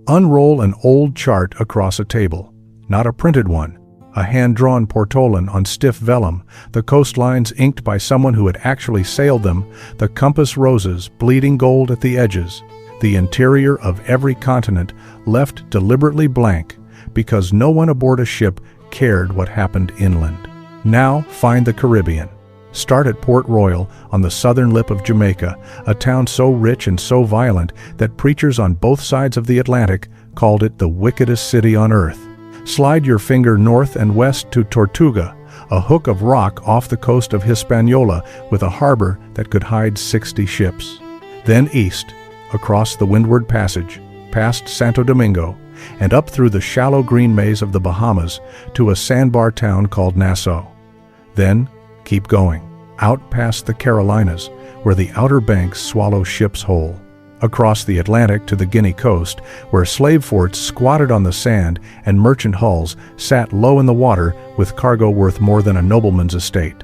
Unroll an old chart across a table, not a printed one, a hand-drawn portolan on stiff vellum, the coastlines inked by someone who had actually sailed them, the compass roses bleeding gold at the edges, the interior of every continent left deliberately blank because no one aboard a ship cared what happened inland. Now find the Caribbean. Start at Port Royal on the southern lip of Jamaica, a town so rich and so violent that preachers on both sides of the Atlantic called it the wickedest city on earth. Slide your finger north and west to Tortuga, a hook of rock off the coast of Hispaniola with a harbor that could hide 60 ships. Then east, across the Windward Passage, past Santo Domingo, and up through the shallow green maze of the Bahamas to a sandbar town called Nassau. Then keep going, out past the Carolinas, where the Outer Banks swallow ships whole. Across the Atlantic to the Guinea coast, where slave forts squatted on the sand and merchant hulls sat low in the water with cargo worth more than a nobleman's estate.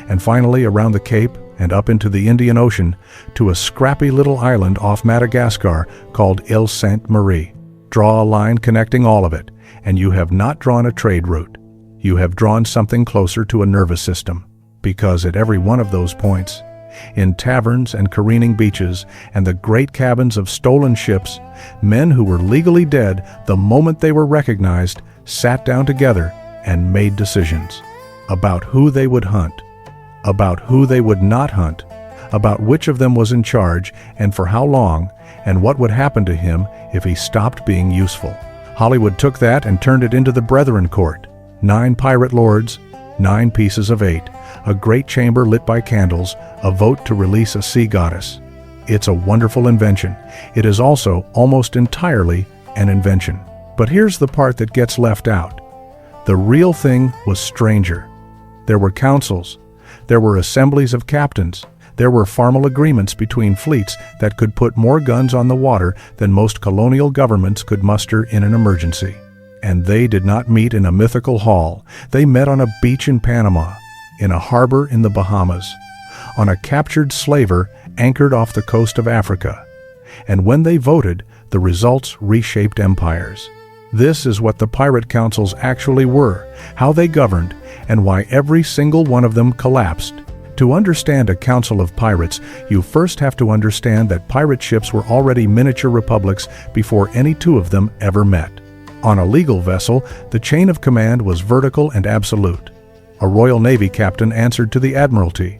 And finally around the Cape and up into the Indian Ocean to a scrappy little island off Madagascar called Île Sainte Marie. Draw a line connecting all of it, and you have not drawn a trade route. You have drawn something closer to a nervous system, because at every one of those points, in taverns and careening beaches and the great cabins of stolen ships, men who were legally dead the moment they were recognized sat down together and made decisions about who they would hunt, about who they would not hunt, about which of them was in charge and for how long, and what would happen to him if he stopped being useful. Hollywood took that and turned it into the Brethren Court. 9 pirate lords, 9 pieces of 8, a great chamber lit by candles, a vote to release a sea goddess. It's a wonderful invention. It is also almost entirely an invention. But here's the part that gets left out. The real thing was stranger. There were councils. There were assemblies of captains. There were formal agreements between fleets that could put more guns on the water than most colonial governments could muster in an emergency. And they did not meet in a mythical hall. They met on a beach in Panama, in a harbor in the Bahamas, on a captured slaver anchored off the coast of Africa. And when they voted, the results reshaped empires. This is what the pirate councils actually were, how they governed, and why every single one of them collapsed. To understand a council of pirates, you first have to understand that pirate ships were already miniature republics before any two of them ever met. On a legal vessel, the chain of command was vertical and absolute. A Royal Navy captain answered to the Admiralty.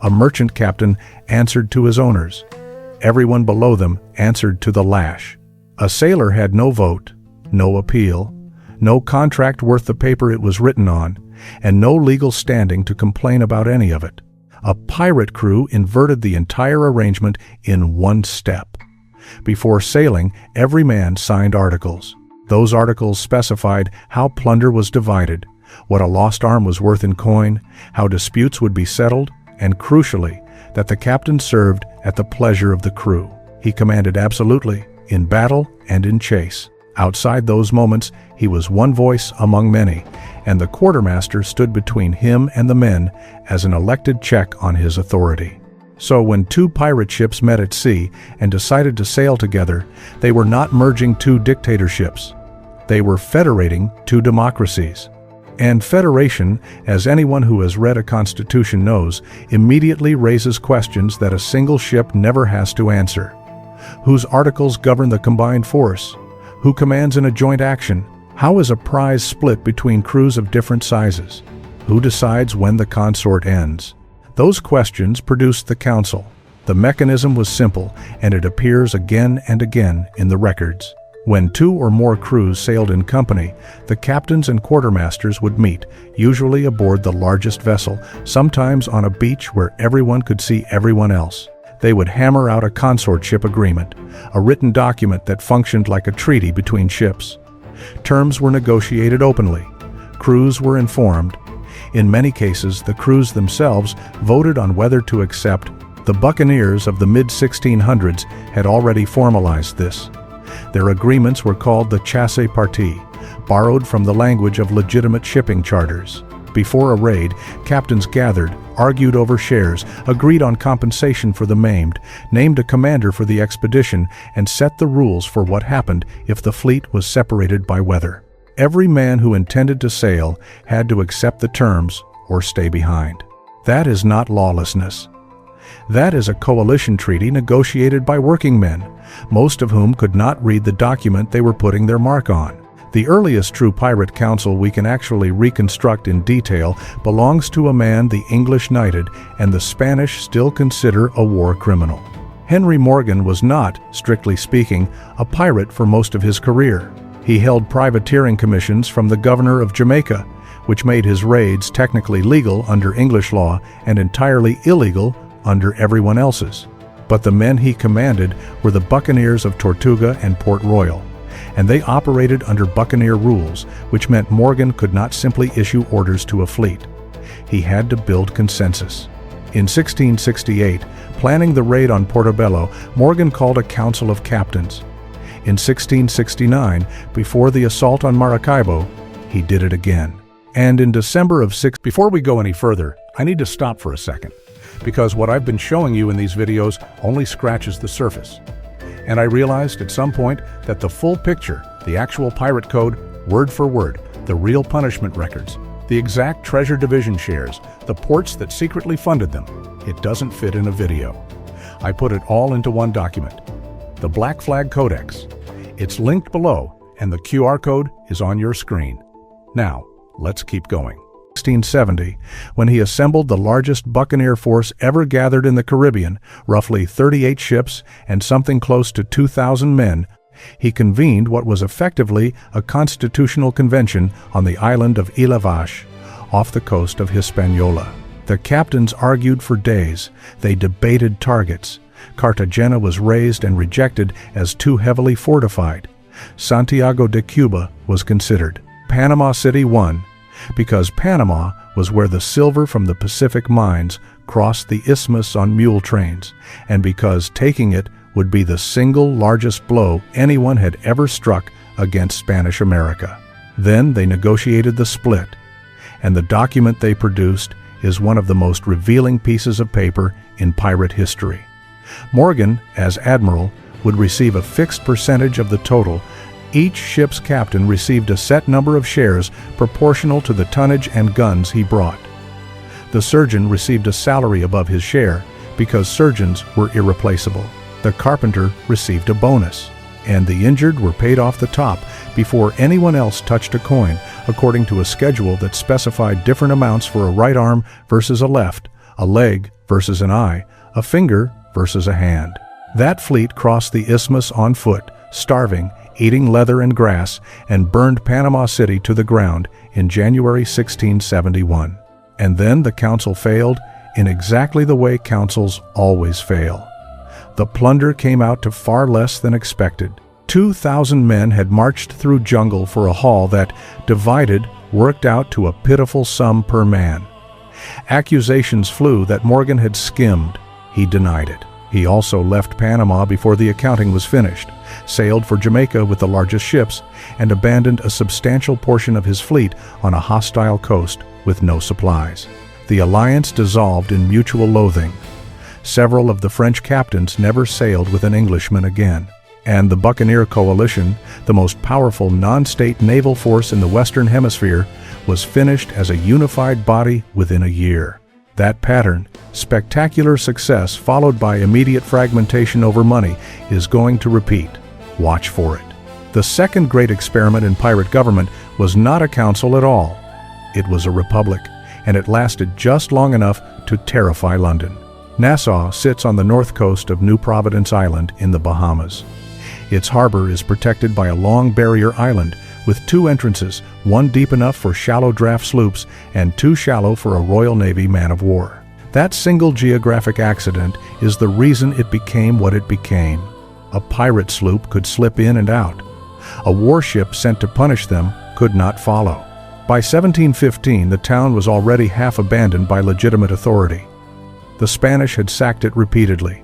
A merchant captain answered to his owners. Everyone below them answered to the lash. A sailor had no vote, no appeal, no contract worth the paper it was written on, and no legal standing to complain about any of it. A pirate crew inverted the entire arrangement in one step. Before sailing, every man signed articles. Those articles specified how plunder was divided, what a lost arm was worth in coin, how disputes would be settled, and crucially, that the captain served at the pleasure of the crew. He commanded absolutely, in battle and in chase. Outside those moments, he was one voice among many, and the quartermaster stood between him and the men as an elected check on his authority. So when 2 pirate ships met at sea and decided to sail together, they were not merging 2 dictatorships. They were federating 2 democracies. And federation, as anyone who has read a constitution knows, immediately raises questions that a single ship never has to answer. Whose articles govern the combined force? Who commands in a joint action? How is a prize split between crews of different sizes? Who decides when the consort ends? Those questions produced the council. The mechanism was simple, and it appears again and again in the records. When 2 or more crews sailed in company, the captains and quartermasters would meet, usually aboard the largest vessel, sometimes on a beach where everyone could see everyone else. They would hammer out a consortship agreement, a written document that functioned like a treaty between ships. Terms were negotiated openly. Crews were informed. In many cases, the crews themselves voted on whether to accept. The Buccaneers of the mid-1600s had already formalized this. Their agreements were called the chasse partie, borrowed from the language of legitimate shipping charters. Before a raid, captains gathered, argued over shares, agreed on compensation for the maimed, named a commander for the expedition, and set the rules for what happened if the fleet was separated by weather. Every man who intended to sail had to accept the terms or stay behind. That is not lawlessness. That is a coalition treaty negotiated by working men, most of whom could not read the document they were putting their mark on. The earliest true pirate council we can actually reconstruct in detail belongs to a man the English knighted and the Spanish still consider a war criminal. Henry Morgan was not, strictly speaking, a pirate for most of his career. He held privateering commissions from the governor of Jamaica, which made his raids technically legal under English law and entirely illegal under everyone else's. But the men he commanded were the Buccaneers of Tortuga and Port Royal, and they operated under Buccaneer rules, which meant Morgan could not simply issue orders to a fleet. He had to build consensus. In 1668, planning the raid on Portobello, Morgan called a council of captains. In 1669, before the assault on Maracaibo, he did it again. And in December of Before we go any further, I need to stop for a second, because what I've been showing you in these videos only scratches the surface. And I realized at some point that the full picture, the actual pirate code, word for word, the real punishment records, the exact treasure division shares, the ports that secretly funded them, it doesn't fit in a video. I put it all into one document, the Black Flag Codex. It's linked below, and the QR code is on your screen. Now, let's keep going. 1670, when he assembled the largest buccaneer force ever gathered in the Caribbean, roughly 38 ships and something close to 2,000 men, he convened what was effectively a constitutional convention on the island of Isla Vache, off the coast of Hispaniola. The captains argued for days. They debated targets. Cartagena was raised and rejected as too heavily fortified. Santiago de Cuba was considered. Panama City won, because Panama was where the silver from the Pacific mines crossed the isthmus on mule trains, and because taking it would be the single largest blow anyone had ever struck against Spanish America. Then they negotiated the split, and the document they produced is one of the most revealing pieces of paper in pirate history. Morgan, as admiral, would receive a fixed percentage of the total. Each ship's captain received a set number of shares proportional to the tonnage and guns he brought. The surgeon received a salary above his share because surgeons were irreplaceable. The carpenter received a bonus, and the injured were paid off the top before anyone else touched a coin, according to a schedule that specified different amounts for a right arm versus a left, a leg versus an eye, a finger versus a hand. That fleet crossed the isthmus on foot, starving, eating leather and grass, and burned Panama City to the ground in January 1671. And then the council failed in exactly the way councils always fail. The plunder came out to far less than expected. 2,000 men had marched through jungle for a haul that, divided, worked out to a pitiful sum per man. Accusations flew that Morgan had skimmed. He denied it. He also left Panama before the accounting was finished, sailed for Jamaica with the largest ships, and abandoned a substantial portion of his fleet on a hostile coast with no supplies. The alliance dissolved in mutual loathing. Several of the French captains never sailed with an Englishman again, and the Buccaneer coalition, the most powerful non-state naval force in the Western Hemisphere, was finished as a unified body within a year. That pattern, spectacular success followed by immediate fragmentation over money, is going to repeat. Watch for it. The second great experiment in pirate government was not a council at all. It was a republic, and it lasted just long enough to terrify London. Nassau sits on the north coast of New Providence Island in the Bahamas. Its harbor is protected by a long barrier island with two entrances, one deep enough for shallow draft sloops and too shallow for a Royal Navy man-of-war. That single geographic accident is the reason it became what it became. A pirate sloop could slip in and out. A warship sent to punish them could not follow. By 1715, the town was already half abandoned by legitimate authority. The Spanish had sacked it repeatedly.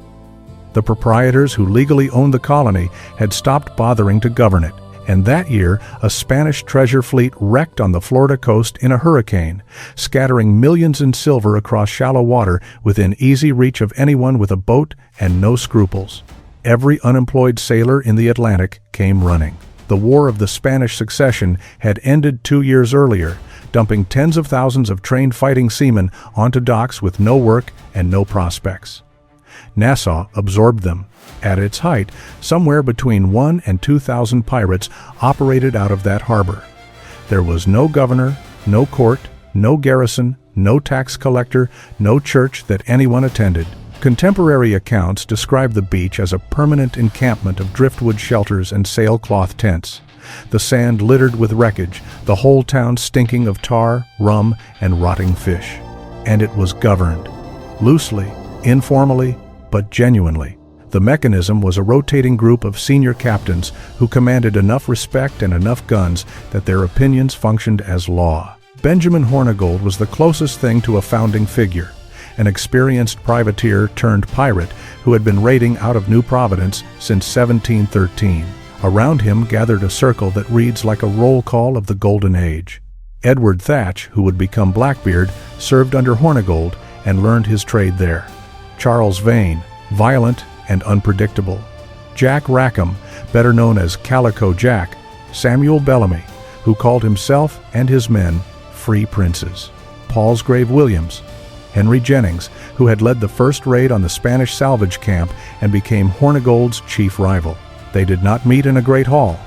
The proprietors who legally owned the colony had stopped bothering to govern it, And that year, a Spanish treasure fleet wrecked on the Florida coast in a hurricane, scattering millions in silver across shallow water within easy reach of anyone with a boat and no scruples. Every unemployed sailor in the Atlantic came running. The War of the Spanish Succession had ended 2 years earlier, dumping tens of thousands of trained fighting seamen onto docks with no work and no prospects. Nassau absorbed them. At its height, somewhere between 1,000 and 2,000 pirates operated out of that harbor. There was no governor, no court, no garrison, no tax collector, no church that anyone attended. Contemporary accounts describe the beach as a permanent encampment of driftwood shelters and sailcloth tents. The sand littered with wreckage, the whole town stinking of tar, rum, and rotting fish. And it was governed. Loosely, informally, but genuinely. The mechanism was a rotating group of senior captains who commanded enough respect and enough guns that their opinions functioned as law. Benjamin Hornigold was the closest thing to a founding figure, an experienced privateer turned pirate who had been raiding out of New Providence since 1713. Around him gathered a circle that reads like a roll call of the Golden Age. Edward Thatch, who would become Blackbeard, served under Hornigold and learned his trade there. Charles Vane, violent and unpredictable. Jack Rackham, better known as Calico Jack. Samuel Bellamy, who called himself and his men free princes. Palsgrave Williams. Henry Jennings, who had led the first raid on the Spanish salvage camp and became Hornigold's chief rival. They did not meet in a great hall.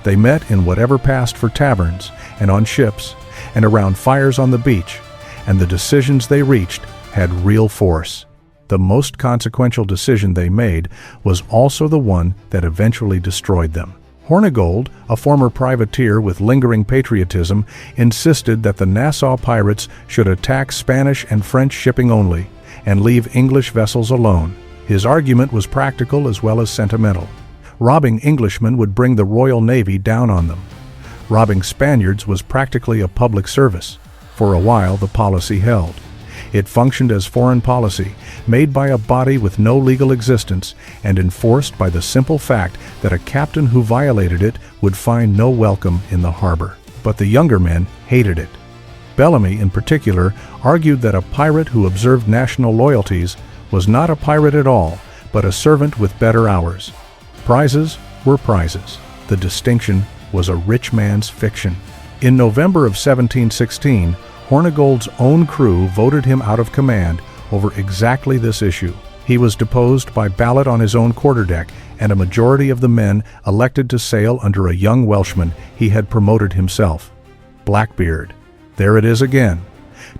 They met in whatever passed for taverns, and on ships, and around fires on the beach, and the decisions they reached had real force. The most consequential decision they made was also the one that eventually destroyed them. Hornigold, a former privateer with lingering patriotism, insisted that the Nassau pirates should attack Spanish and French shipping only, and leave English vessels alone. His argument was practical as well as sentimental. Robbing Englishmen would bring the Royal Navy down on them. Robbing Spaniards was practically a public service. For a while, the policy held. It functioned as foreign policy, made by a body with no legal existence, and enforced by the simple fact that a captain who violated it would find no welcome in the harbor. But the younger men hated it. Bellamy, in particular, argued that a pirate who observed national loyalties was not a pirate at all, but a servant with better hours. Prizes were prizes. The distinction was a rich man's fiction. In November of 1716, Hornigold's own crew voted him out of command over exactly this issue. He was deposed by ballot on his own quarterdeck, and a majority of the men elected to sail under a young Welshman he had promoted himself. Blackbeard. There it is again.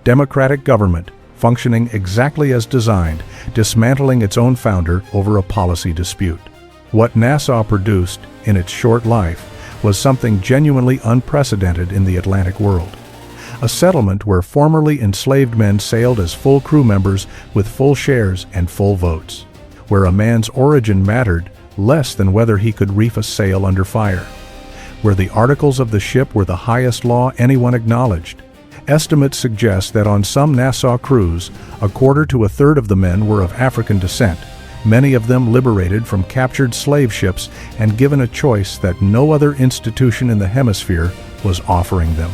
Democratic government, functioning exactly as designed, dismantling its own founder over a policy dispute. What Nassau produced, in its short life, was something genuinely unprecedented in the Atlantic world. A settlement where formerly enslaved men sailed as full crew members with full shares and full votes, where a man's origin mattered less than whether he could reef a sail under fire, where the articles of the ship were the highest law anyone acknowledged. Estimates suggest that on some Nassau crews, a quarter to a third of the men were of African descent, many of them liberated from captured slave ships and given a choice that no other institution in the hemisphere was offering them.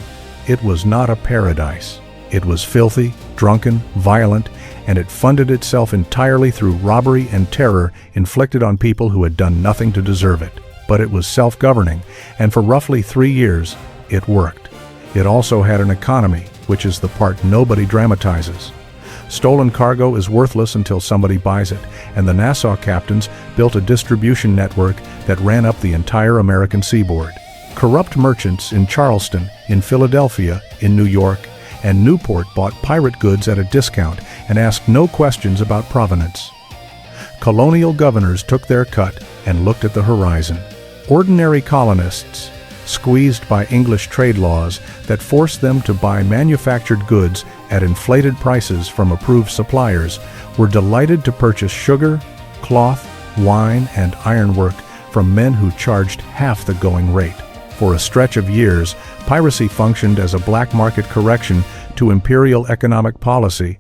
It was not a paradise. It was filthy, drunken, violent, and it funded itself entirely through robbery and terror inflicted on people who had done nothing to deserve it. But it was self-governing, and for roughly 3 years, it worked. It also had an economy, which is the part nobody dramatizes. Stolen cargo is worthless until somebody buys it, and the Nassau captains built a distribution network that ran up the entire American seaboard. Corrupt merchants in Charleston, in Philadelphia, in New York, and Newport bought pirate goods at a discount and asked no questions about provenance. Colonial governors took their cut and looked at the horizon. Ordinary colonists, squeezed by English trade laws that forced them to buy manufactured goods at inflated prices from approved suppliers, were delighted to purchase sugar, cloth, wine, and ironwork from men who charged half the going rate. For a stretch of years, piracy functioned as a black market correction to imperial economic policy,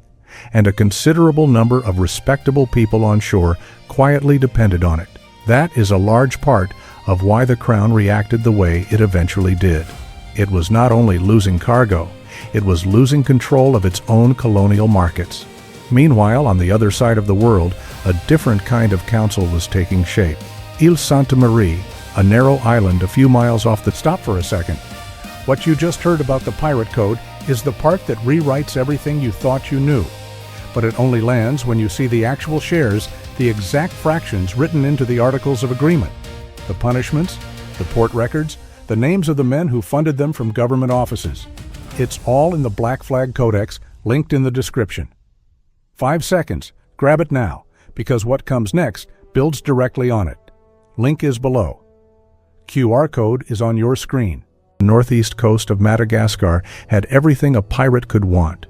and a considerable number of respectable people on shore quietly depended on it. That is a large part of why the Crown reacted the way it eventually did. It was not only losing cargo, it was losing control of its own colonial markets. Meanwhile, on the other side of the world, a different kind of council was taking shape. Ile Sainte Marie, a narrow island a few miles off the... Stop for a second. What you just heard about the Pirate Code is the part that rewrites everything you thought you knew. But it only lands when you see the actual shares, the exact fractions written into the Articles of Agreement, the punishments, the port records, the names of the men who funded them from government offices. It's all in the Black Flag Codex, linked in the description. 5 seconds. Grab it now, because what comes next builds directly on it. Link is below. QR code is on your screen. The northeast coast of Madagascar had everything a pirate could want.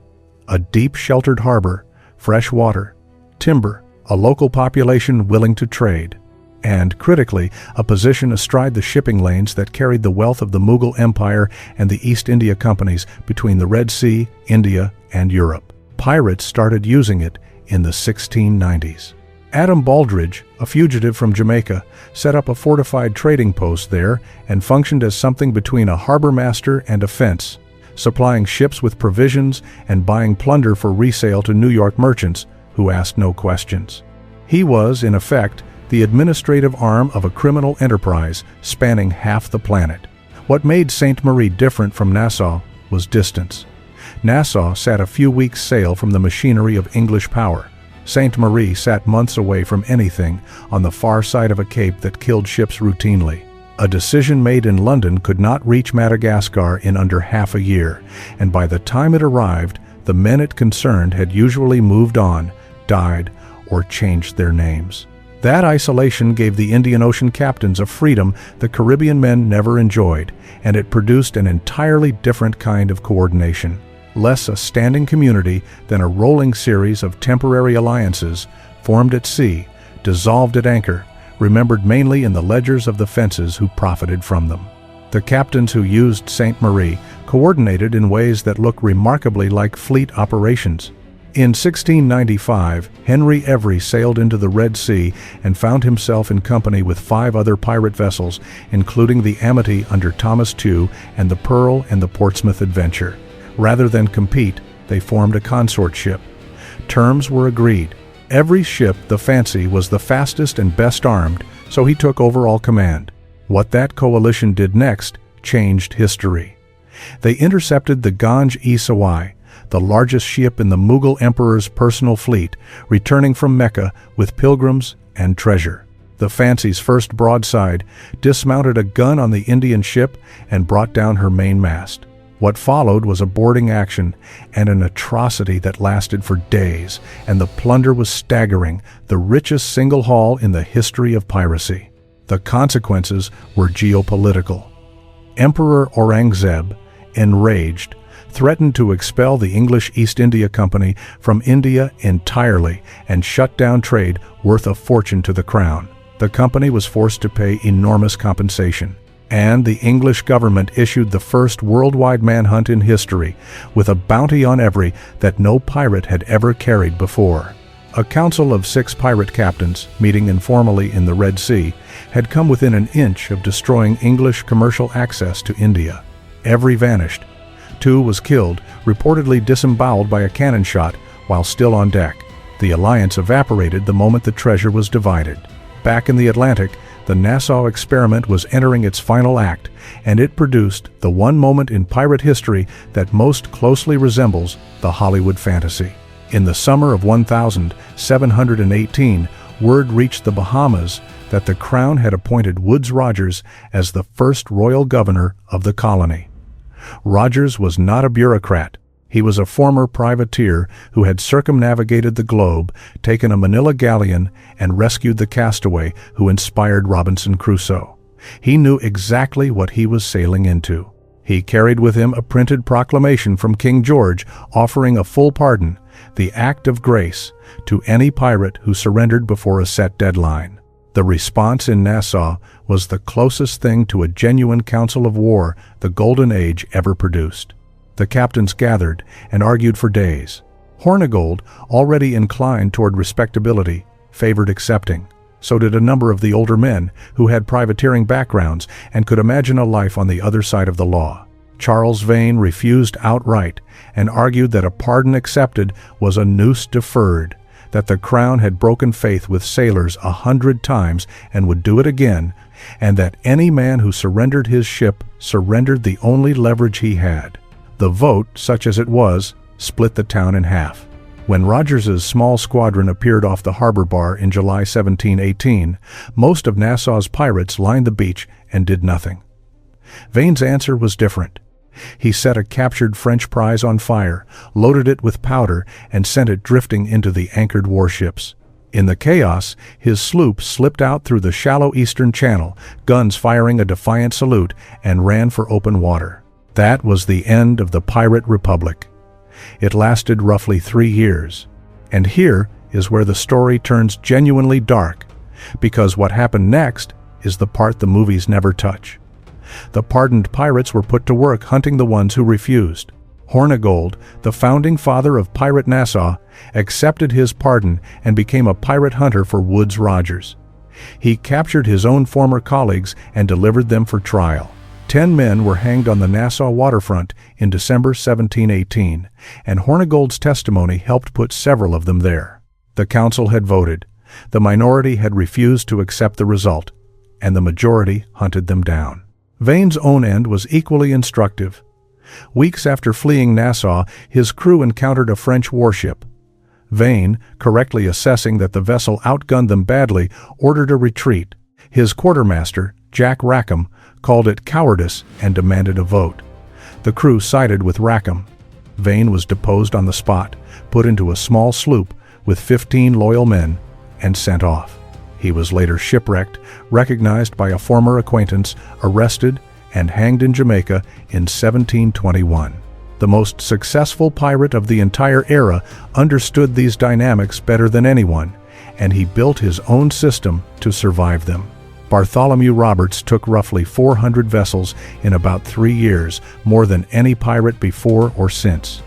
A deep sheltered harbor, fresh water, timber, a local population willing to trade, and, critically, a position astride the shipping lanes that carried the wealth of the Mughal Empire and the East India Companies between the Red Sea, India, and Europe. Pirates started using it in the 1690s. Adam Baldridge, a fugitive from Jamaica, set up a fortified trading post there and functioned as something between a harbor master and a fence, supplying ships with provisions and buying plunder for resale to New York merchants who asked no questions. He was, in effect, the administrative arm of a criminal enterprise spanning half the planet. What made Sainte Marie different from Nassau was distance. Nassau sat a few weeks' sail from the machinery of English power. Sainte Marie sat months away from anything on the far side of a cape that killed ships routinely. A decision made in London could not reach Madagascar in under half a year, and by the time it arrived, the men it concerned had usually moved on, died, or changed their names. That isolation gave the Indian Ocean captains a freedom the Caribbean men never enjoyed, and it produced an entirely different kind of coordination. Less a standing community than a rolling series of temporary alliances formed at sea, dissolved at anchor, remembered mainly in the ledgers of the fences who profited from them. The captains who used Sainte Marie coordinated in ways that look remarkably like fleet operations. In 1695, Henry Every sailed into the Red Sea and found himself in company with 5 other pirate vessels, including the Amity under Thomas Tew and the Pearl and the Portsmouth Adventure. Rather than compete, they formed a consort ship. Terms were agreed. Every ship, the Fancy, was the fastest and best armed, so he took overall command. What that coalition did next changed history. They intercepted the Ganj-e-Sawai, the largest ship in the Mughal Emperor's personal fleet, returning from Mecca with pilgrims and treasure. The Fancy's first broadside dismounted a gun on the Indian ship and brought down her mainmast. What followed was a boarding action and an atrocity that lasted for days, and the plunder was staggering, the richest single haul in the history of piracy. The consequences were geopolitical. Emperor Aurangzeb, enraged, threatened to expel the English East India Company from India entirely and shut down trade worth a fortune to the crown. The company was forced to pay enormous compensation. And the English government issued the first worldwide manhunt in history, with a bounty on every that no pirate had ever carried before. A council of 6 pirate captains, meeting informally in the Red Sea, had come within an inch of destroying English commercial access to India. Every vanished. Tew was killed, reportedly disemboweled by a cannon shot, while still on deck. The alliance evaporated the moment the treasure was divided. Back in the Atlantic, the Nassau experiment was entering its final act, and it produced the one moment in pirate history that most closely resembles the Hollywood fantasy. In the summer of 1718, word reached the Bahamas that the Crown had appointed Woodes Rogers as the first royal governor of the colony. Rogers was not a bureaucrat. He was a former privateer who had circumnavigated the globe, taken a Manila galleon, and rescued the castaway who inspired Robinson Crusoe. He knew exactly what he was sailing into. He carried with him a printed proclamation from King George offering a full pardon, the Act of Grace, to any pirate who surrendered before a set deadline. The response in Nassau was the closest thing to a genuine council of war the Golden Age ever produced. The captains gathered and argued for days. Hornigold, already inclined toward respectability, favored accepting. So did a number of the older men who had privateering backgrounds and could imagine a life on the other side of the law. Charles Vane refused outright and argued that a pardon accepted was a noose deferred, that the Crown had broken faith with sailors 100 times and would do it again, and that any man who surrendered his ship surrendered the only leverage he had. The vote, such as it was, split the town in half. When Rogers's small squadron appeared off the harbor bar in July 1718, most of Nassau's pirates lined the beach and did nothing. Vane's answer was different. He set a captured French prize on fire, loaded it with powder, and sent it drifting into the anchored warships. In the chaos, his sloop slipped out through the shallow eastern channel, guns firing a defiant salute, and ran for open water. That was the end of the Pirate Republic. It lasted roughly 3 years. And here is where the story turns genuinely dark, because what happened next is the part the movies never touch. The pardoned pirates were put to work hunting the ones who refused. Hornigold, the founding father of Pirate Nassau, accepted his pardon and became a pirate hunter for Woodes Rogers. He captured his own former colleagues and delivered them for trial. 10 men were hanged on the Nassau waterfront in December 1718, and Hornigold's testimony helped put several of them there. The council had voted, the minority had refused to accept the result, and the majority hunted them down. Vane's own end was equally instructive. Weeks after fleeing Nassau, his crew encountered a French warship. Vane, correctly assessing that the vessel outgunned them badly, ordered a retreat. His quartermaster, Jack Rackham, called it cowardice and demanded a vote. The crew sided with Rackham. Vane was deposed on the spot, put into a small sloop with 15 loyal men, and sent off. He was later shipwrecked, recognized by a former acquaintance, arrested, and hanged in Jamaica in 1721. The most successful pirate of the entire era understood these dynamics better than anyone, and he built his own system to survive them. Bartholomew Roberts took roughly 400 vessels in about 3 years, more than any pirate before or since.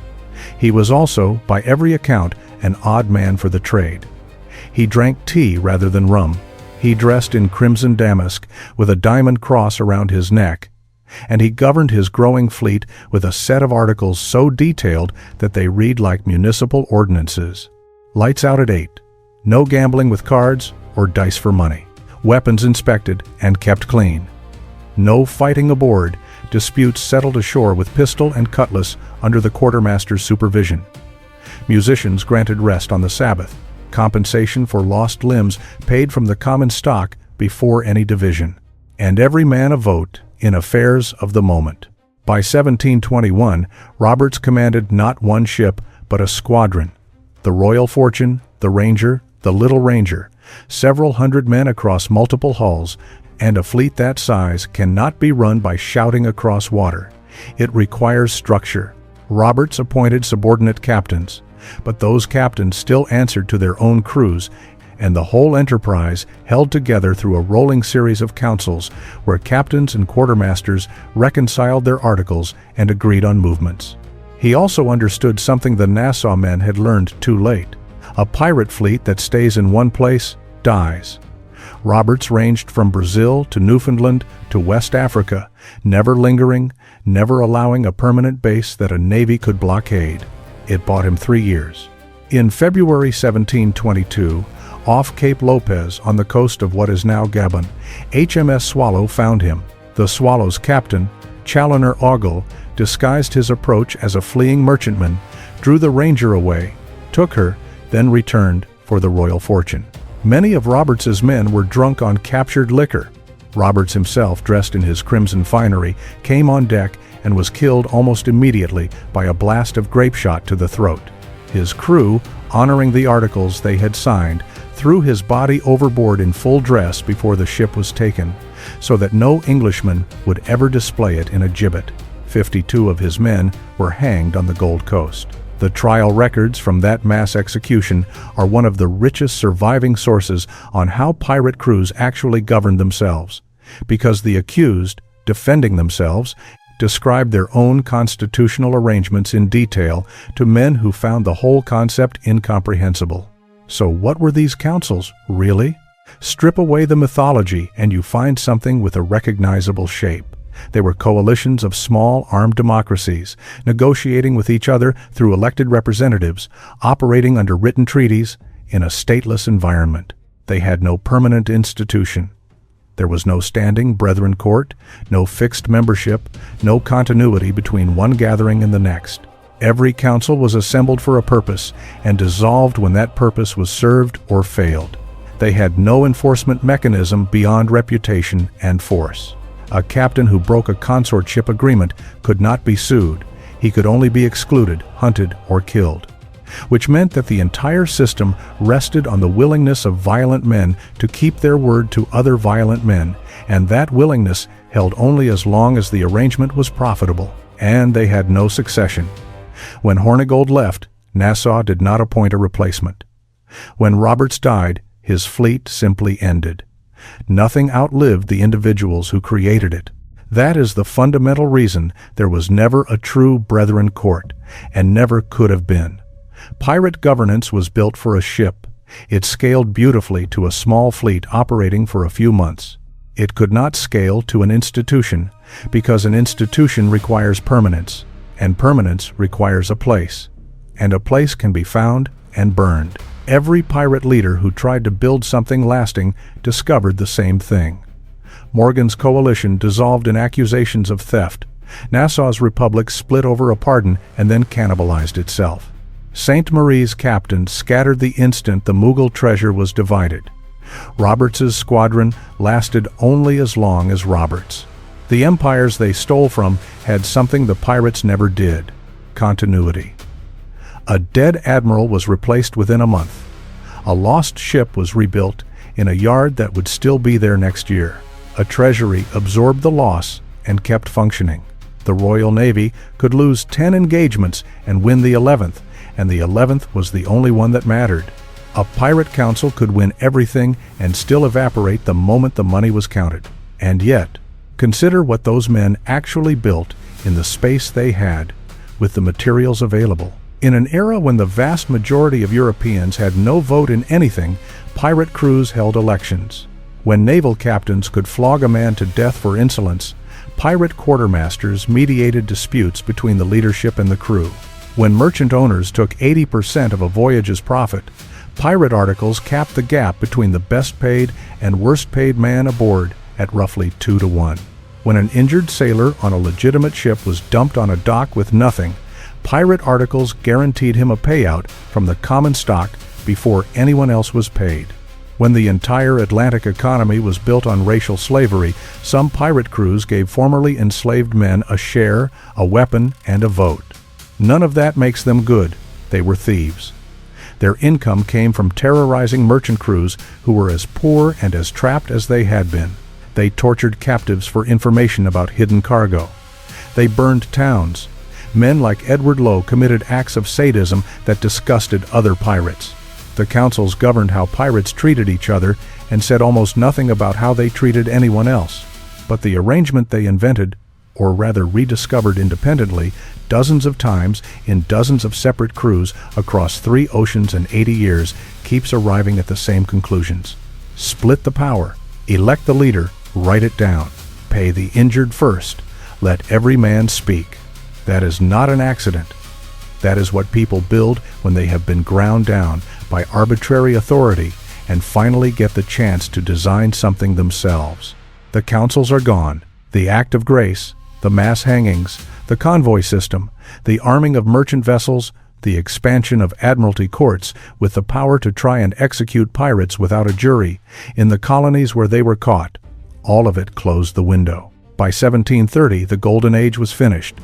He was also, by every account, an odd man for the trade. He drank tea rather than rum. He dressed in crimson damask, with a diamond cross around his neck, and he governed his growing fleet with a set of articles so detailed that they read like municipal ordinances. Lights out at 8. No gambling with cards or dice for money. Weapons inspected and kept clean. No fighting aboard. Disputes settled ashore with pistol and cutlass under the quartermaster's supervision. Musicians granted rest on the Sabbath. Compensation for lost limbs paid from the common stock before any division. And every man a vote in affairs of the moment. By 1721, Roberts commanded not one ship, but a squadron. The Royal Fortune, the Ranger, the Little Ranger, several hundred men across multiple hulls, and a fleet that size cannot be run by shouting across water. It requires structure. Roberts appointed subordinate captains, but those captains still answered to their own crews, and the whole enterprise held together through a rolling series of councils where captains and quartermasters reconciled their articles and agreed on movements. He also understood something the Nassau men had learned too late. A pirate fleet that stays in one place dies. Roberts ranged from Brazil to Newfoundland to West Africa, never lingering, never allowing a permanent base that a navy could blockade. It bought him 3 years. In February 1722, off Cape Lopez on the coast of what is now Gabon, HMS Swallow found him. The Swallow's captain, Challoner Ogle, disguised his approach as a fleeing merchantman, drew the Ranger away, took her, then returned for the Royal Fortune. Many of Roberts's men were drunk on captured liquor. Roberts himself, dressed in his crimson finery, came on deck and was killed almost immediately by a blast of grape shot to the throat. His crew, honoring the articles they had signed, threw his body overboard in full dress before the ship was taken, so that no Englishman would ever display it in a gibbet. 52 of his men were hanged on the Gold Coast. The trial records from that mass execution are one of the richest surviving sources on how pirate crews actually governed themselves, because the accused, defending themselves, described their own constitutional arrangements in detail to men who found the whole concept incomprehensible. So what were these councils, really? Strip away the mythology and you find something with a recognizable shape. They were coalitions of small, armed democracies, negotiating with each other through elected representatives, operating under written treaties in a stateless environment. They had no permanent institution. There was no standing brethren court, no fixed membership, no continuity between one gathering and the next. Every council was assembled for a purpose and dissolved when that purpose was served or failed. They had no enforcement mechanism beyond reputation and force. A captain who broke a consortship agreement could not be sued. He could only be excluded, hunted, or killed, which meant that the entire system rested on the willingness of violent men to keep their word to other violent men, and that willingness held only as long as the arrangement was profitable, and they had no succession. When Hornigold left, Nassau did not appoint a replacement. When Roberts died, his fleet simply ended. Nothing outlived the individuals who created it. That is the fundamental reason there was never a true brethren court, and never could have been. Pirate governance was built for a ship. It scaled beautifully to a small fleet operating for a few months. It could not scale to an institution, because an institution requires permanence, and permanence requires a place, and a place can be found and burned. Every pirate leader who tried to build something lasting discovered the same thing. Morgan's coalition dissolved in accusations of theft. Nassau's republic split over a pardon and then cannibalized itself. Sainte Marie's captain scattered the instant the Mughal treasure was divided. Roberts's squadron lasted only as long as Roberts. The empires they stole from had something the pirates never did: continuity. A dead admiral was replaced within a month. A lost ship was rebuilt in a yard that would still be there next year. A treasury absorbed the loss and kept functioning. The Royal Navy could lose 10 engagements and win the 11th, and the 11th was the only one that mattered. A pirate council could win everything and still evaporate the moment the money was counted. And yet, consider what those men actually built in the space they had, with the materials available. In an era when the vast majority of Europeans had no vote in anything, pirate crews held elections. When naval captains could flog a man to death for insolence, pirate quartermasters mediated disputes between the leadership and the crew. When merchant owners took 80% of a voyage's profit, pirate articles capped the gap between the best-paid and worst-paid man aboard at roughly 2 to 1. When an injured sailor on a legitimate ship was dumped on a dock with nothing, pirate articles guaranteed him a payout from the common stock before anyone else was paid. When the entire Atlantic economy was built on racial slavery, some pirate crews gave formerly enslaved men a share, a weapon, and a vote. None of that makes them good. They were thieves. Their income came from terrorizing merchant crews who were as poor and as trapped as they had been. They tortured captives for information about hidden cargo. They burned towns. Men like Edward Lowe committed acts of sadism that disgusted other pirates. The councils governed how pirates treated each other and said almost nothing about how they treated anyone else. But the arrangement they invented, or rather rediscovered independently, dozens of times in dozens of separate crews across 3 oceans and 80 years, keeps arriving at the same conclusions. Split the power, elect the leader, write it down, pay the injured first, let every man speak. That is not an accident. That is what people build when they have been ground down by arbitrary authority and finally get the chance to design something themselves. The councils are gone. The Act of Grace, the mass hangings, the convoy system, the arming of merchant vessels, the expansion of admiralty courts with the power to try and execute pirates without a jury in the colonies where they were caught. All of it closed the window. By 1730, the Golden Age was finished.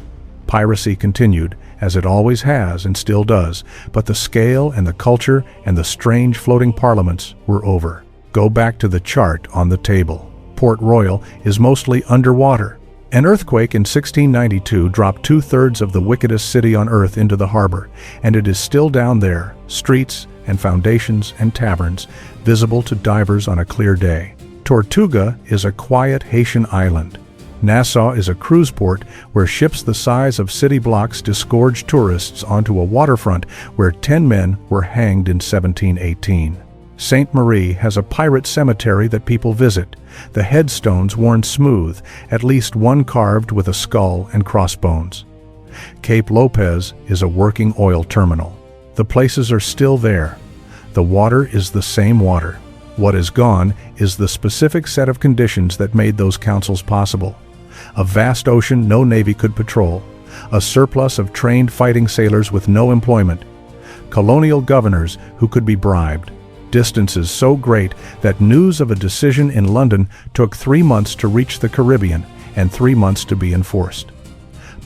Piracy continued, as it always has and still does, but the scale and the culture and the strange floating parliaments were over. Go back to the chart on the table. Port Royal is mostly underwater. An earthquake in 1692 dropped 2/3 of the wickedest city on earth into the harbor, and it is still down there, streets and foundations and taverns, visible to divers on a clear day. Tortuga is a quiet Haitian island. Nassau is a cruise port where ships the size of city blocks disgorge tourists onto a waterfront where 10 men were hanged in 1718. Sainte Marie has a pirate cemetery that people visit, the headstones worn smooth, at least one carved with a skull and crossbones. Cape Lopez is a working oil terminal. The places are still there. The water is the same water. What is gone is the specific set of conditions that made those councils possible. A vast ocean no navy could patrol, a surplus of trained fighting sailors with no employment, colonial governors who could be bribed, distances so great that news of a decision in London took 3 months to reach the Caribbean and 3 months to be enforced.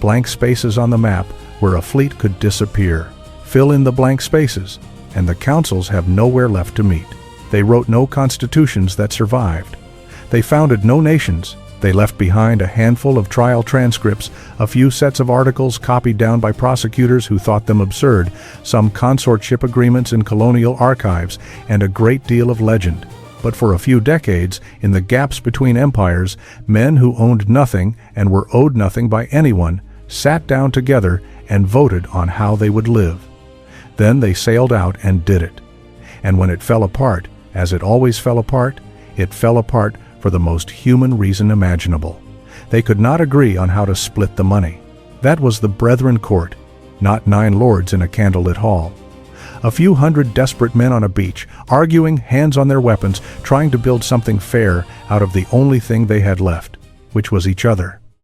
Blank spaces on the map where a fleet could disappear. Fill in the blank spaces, and the councils have nowhere left to meet. They wrote no constitutions that survived. They founded no nations. They left behind a handful of trial transcripts, a few sets of articles copied down by prosecutors who thought them absurd, some consortship agreements in colonial archives, and a great deal of legend. But for a few decades, in the gaps between empires, men who owned nothing and were owed nothing by anyone sat down together and voted on how they would live. Then they sailed out and did it. And when it fell apart, as it always fell apart for the most human reason imaginable. They could not agree on how to split the money. That was the Brethren Court, not 9 lords in a candlelit hall. A few hundred desperate men on a beach, arguing, hands on their weapons, trying to build something fair out of the only thing they had left, which was each other.